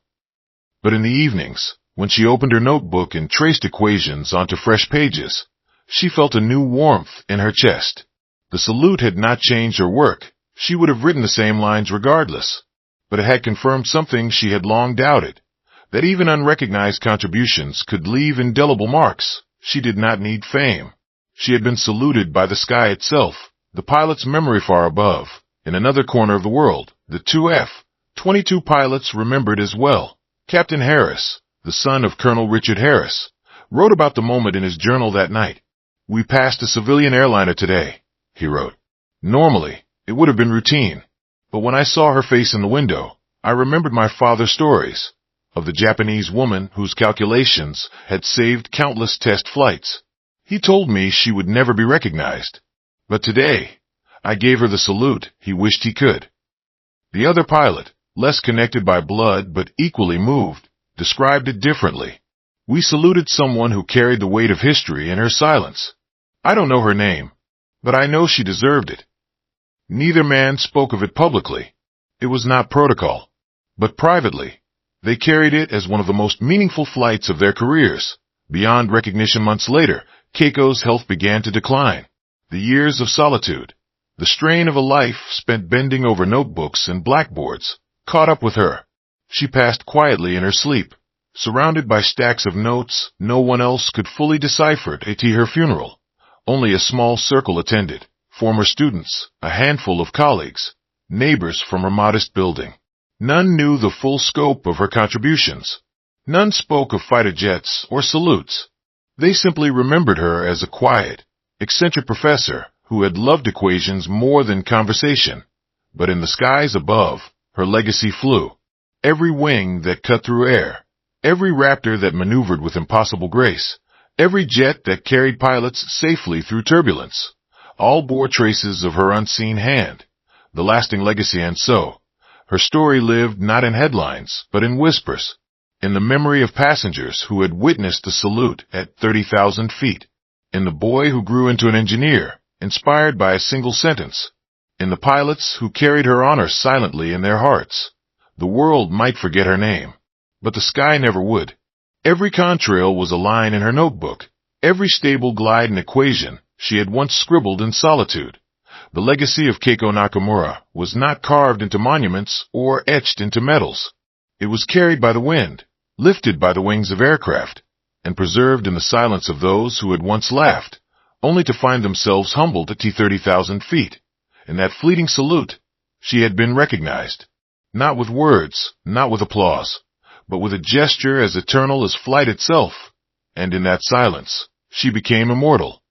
But in the evenings, when she opened her notebook and traced equations onto fresh pages, she felt a new warmth in her chest. The salute had not changed her work. She would have written the same lines regardless. But it had confirmed something she had long doubted, that even unrecognized contributions could leave indelible marks. She did not need fame. She had been saluted by the sky itself, the pilot's memory far above. In another corner of the world, the two F-22 pilots remembered as well. Captain Harris, the son of Colonel Richard Harris, wrote about the moment in his journal that night. "We passed a civilian airliner today," he wrote. "Normally, it would have been routine. But when I saw her face in the window, I remembered my father's stories. of the Japanese woman whose calculations had saved countless test flights. He told me she would never be recognized. But today, I gave her the salute he wished he could. The other pilot, less connected by blood but equally moved, described it differently. We saluted someone who carried the weight of history in her silence. I don't know her name, but I know she deserved it. Neither man spoke of it publicly. It was not protocol. But privately, they carried it as one of the most meaningful flights of their careers. Beyond recognition, months later, Keiko's health began to decline. The years of solitude, the strain of a life spent bending over notebooks and blackboards, caught up with her. She passed quietly in her sleep, surrounded by stacks of notes no one else could fully decipher at her funeral. Only a small circle attended, former students, a handful of colleagues, neighbors from her modest building. None knew the full scope of her contributions. None spoke of fighter jets or salutes. They simply remembered her as a quiet, eccentric professor who had loved equations more than conversation. But in the skies above, her legacy flew. Every wing that cut through air, every Raptor that maneuvered with impossible grace, every jet that carried pilots safely through turbulence, all bore traces of her unseen hand, the lasting legacy. And so, her story lived not in headlines, but in whispers, in the memory of passengers who had witnessed the salute at 30,000 feet, in the boy who grew into an engineer, inspired by a single sentence, in the pilots who carried her honor silently in their hearts. The world might forget her name, but the sky never would. Every contrail was a line in her notebook, every stable glide an equation she had once scribbled in solitude. The legacy of Keiko Nakamura was not carved into monuments or etched into metals. It was carried by the wind, lifted by the wings of aircraft, and preserved in the silence of those who had once laughed, only to find themselves humbled at 30,000 feet. In that fleeting salute, she had been recognized, not with words, not with applause, but with a gesture as eternal as flight itself. And in that silence, she became immortal.